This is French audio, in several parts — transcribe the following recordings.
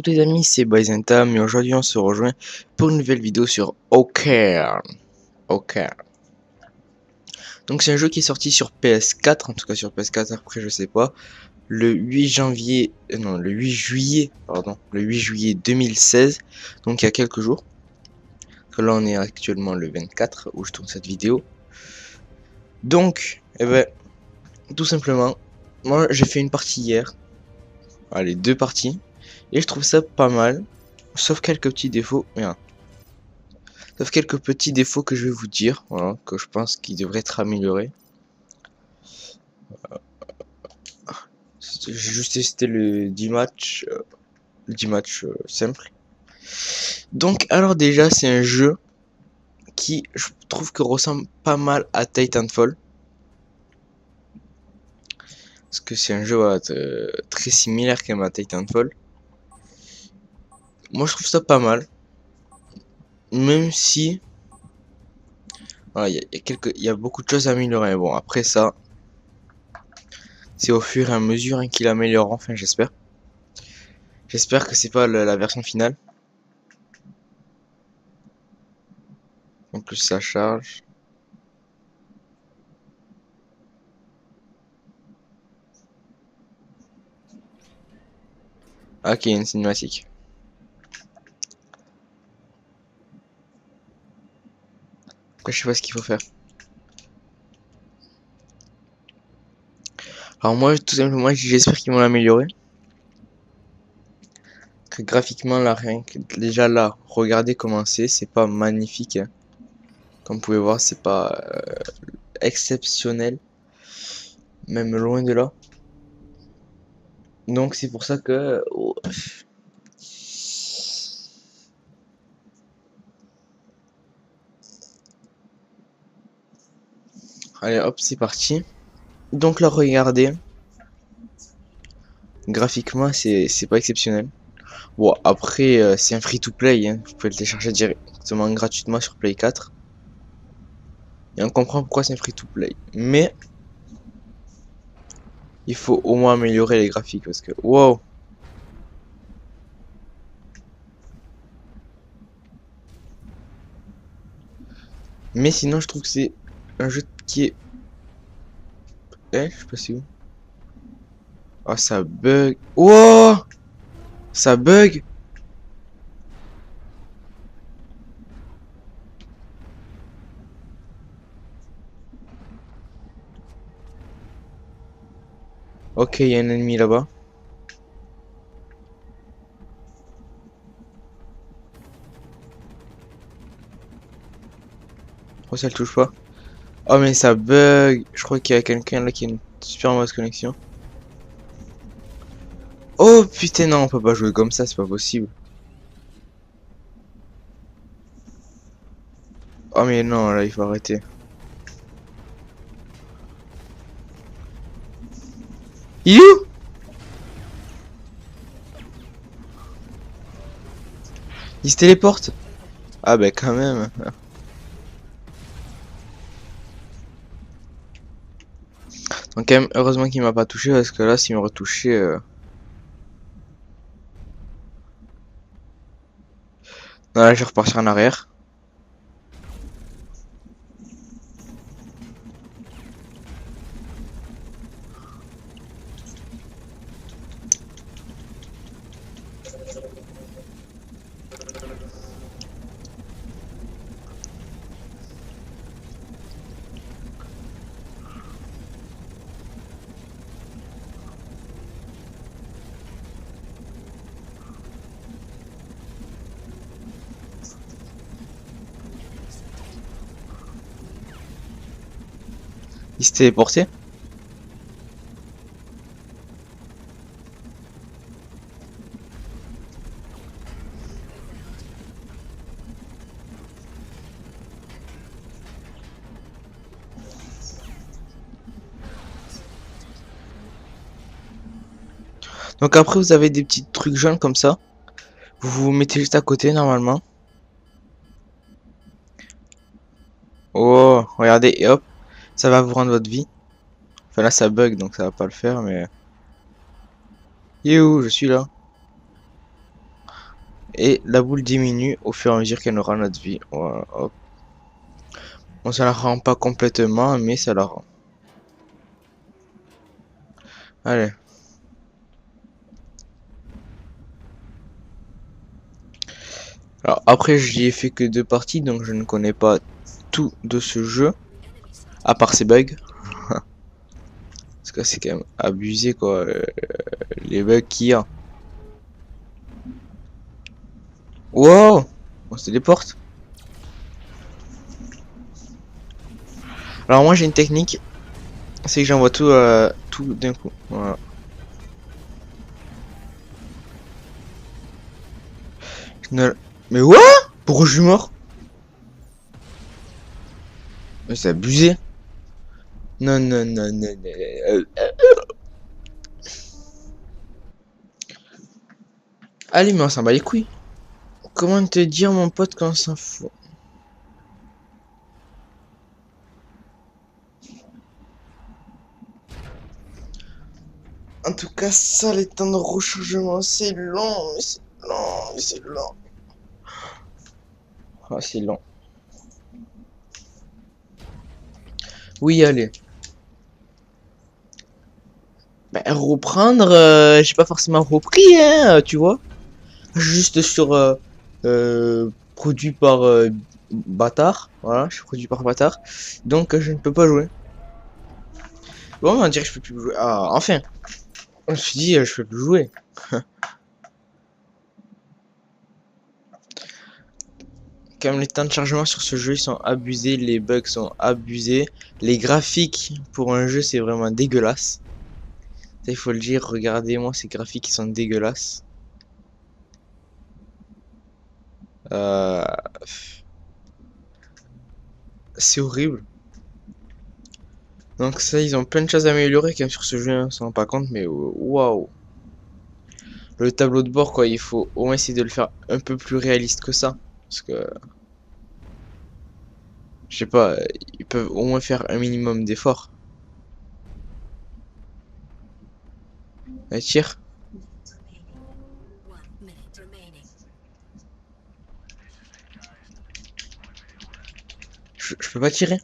tous les amis, c'est Byzantam et aujourd'hui on se rejoint pour une nouvelle vidéo sur Ocarn. Donc c'est un jeu qui est sorti sur PS4, en tout cas sur PS4, après je sais pas, le 8 janvier, non le 8 juillet, pardon, le 8 juillet 2016, donc il y a quelques jours. Là on est actuellement le 24 où je tourne cette vidéo. Donc, tout simplement, moi j'ai fait une partie hier, allez 2 parties, et je trouve ça pas mal, sauf quelques petits défauts, sauf quelques petits défauts que je vais vous dire, voilà, que je pense qu'ils devraient être améliorés. J'ai juste testé le 10 matchs, simple. Donc, alors déjà, c'est un jeu qui, je trouve que ressemble pas mal à Titanfall. Parce que c'est un jeu très similaire quand même à Titanfall. Moi, je trouve ça pas mal. Même si, voilà, il y a beaucoup de choses à améliorer. Bon, après ça, c'est au fur et à mesure qu'il améliore, enfin, j'espère. J'espère que c'est pas la version finale. En plus, ça charge. Ah, ok, il y a une cinématique. Après, je sais pas ce qu'il faut faire. Alors moi, tout simplement, j'espère qu'ils vont l'améliorer. Que graphiquement, là, rien que déjà là, regardez comment c'est pas magnifique, hein. Comme vous pouvez voir, c'est pas exceptionnel, même loin de là. Donc c'est pour ça que allez hop, c'est parti. Donc là, regardez, graphiquement, c'est pas exceptionnel. Bon, après, c'est un free-to-play, hein. Vous pouvez le télécharger directement gratuitement sur Play 4. Et on comprend pourquoi c'est un free-to-play. Mais il faut au moins améliorer les graphiques parce que wow. Mais sinon, je trouve que c'est un jeu qui est... je sais pas si où. Ah, ça bug. Wow, ça bug. Ok, il y a un ennemi là-bas. Oh, ça le touche pas. Oh, mais ça bug. Je crois qu'il y a quelqu'un là qui a une super mauvaise connexion. Oh putain, non, on peut pas jouer comme ça, c'est pas possible. Oh, mais non, là, il faut arrêter. Il est où? Il se téléporte? Ah, bah, quand même. Donc, quand même, heureusement qu'il m'a pas touché parce que là, s'il m'aurait touché. Non, là, je vais repartir en arrière. Il s'est téléporté. Donc, après, vous avez des petits trucs jaunes comme ça. Vous vous mettez juste à côté, normalement. Oh, regardez, et hop. Ça va vous rendre votre vie. Enfin, là, ça bug, donc ça va pas le faire, mais... Il est où? Je suis là. Et la boule diminue au fur et à mesure qu'elle aura notre vie. Voilà, hop. Bon, ça la rend pas complètement, mais ça la rend. Allez. Alors après, j'y ai fait que 2 parties, donc je ne connais pas tout de ce jeu, à part ses bugs. Parce que c'est quand même abusé quoi, les bugs qu'il y a. Wow! On se téléporte. Alors moi j'ai une technique, c'est que j'envoie tout d'un coup. Voilà. Mais what? Pourquoi je suis mort? Mais c'est abusé. Non, non, non, non, non. Allez, mais on s'en bat les couilles. Comment te dire, mon pote, qu'on s'en fout? En tout cas, ça, les temps de rechargement, c'est long, mais c'est long, mais c'est long. Ah, c'est long. Oui, allez. Ben, reprendre, j'ai pas forcément repris, hein, tu vois. Juste sur produit par bâtard. Voilà, je suis produit par bâtard. Donc, je ne peux pas jouer. Bon, on dirait que je peux plus jouer. Ah, enfin. Je me suis dit, je peux plus jouer. Quand même, les temps de chargement sur ce jeu ils sont abusés, les bugs sont abusés, les graphiques pour un jeu c'est vraiment dégueulasse. Ça, il faut le dire, regardez-moi ces graphiques qui sont dégueulasses. Euh, C'est horrible. Donc ça, ils ont plein de choses à améliorer quand même sur ce jeu, hein, on s'en rend pas compte, mais waouh. Le tableau de bord, quoi, il faut au moins essayer de le faire un peu plus réaliste que ça. Parce que, je sais pas, ils peuvent au moins faire un minimum d'efforts. Tire. Je peux pas tirer.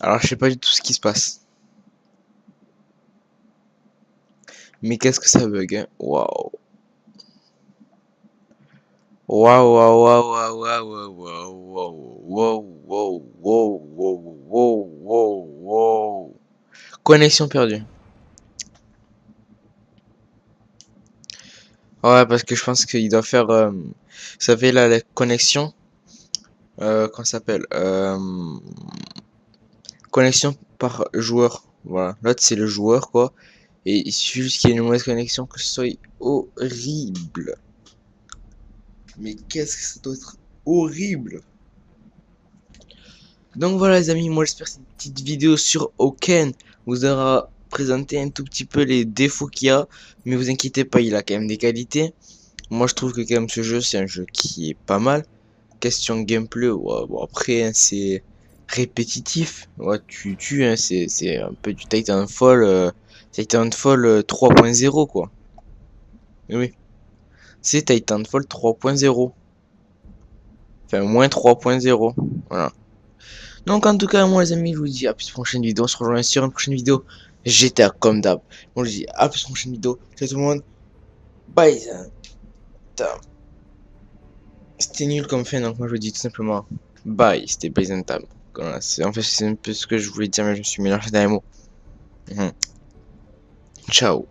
Alors, je sais pas du tout ce qui se passe. Mais qu'est-ce que ça bug, hein? Waouh. Waouh, waouh, waouh, waouh, waouh, waouh, waouh, waouh, waouh, waouh, waouh, waouh, waouh. Connexion perdue. Ouais, parce que je pense qu'il doit faire, vous savez, là, la connexion, comment ça s'appelle? Connexion par joueur. Voilà. L'autre, c'est le joueur, quoi. Et il suffit juste qu'il y ait une mauvaise connexion, que ce soit horrible. Mais qu'est-ce que ça doit être horrible. Donc voilà les amis, moi j'espère que cette petite vidéo sur Oken vous aura présenté un tout petit peu les défauts qu'il y a. Mais vous inquiétez pas, il a quand même des qualités. Moi je trouve que quand même ce jeu c'est un jeu qui est pas mal. Question gameplay, ouais, bon après hein, c'est répétitif. Ouais, tu tues, hein, c'est un peu du Titanfall, Titanfall 3.0 quoi. Oui, c'est Titanfall 3.0. Enfin moins 3.0. Voilà. Donc en tout cas moi les amis je vous dis à plus pour une prochaine vidéo, on se rejoint sur une prochaine vidéo GTA comme d'hab. Moi je vous dis à plus pour une prochaine vidéo, ciao tout le monde, bye. C'était nul comme fin donc moi je vous dis tout simplement bye, c'était Byzantam. Voilà, en fait c'est un peu ce que je voulais dire mais je me suis mélangé dans les mots. Ciao.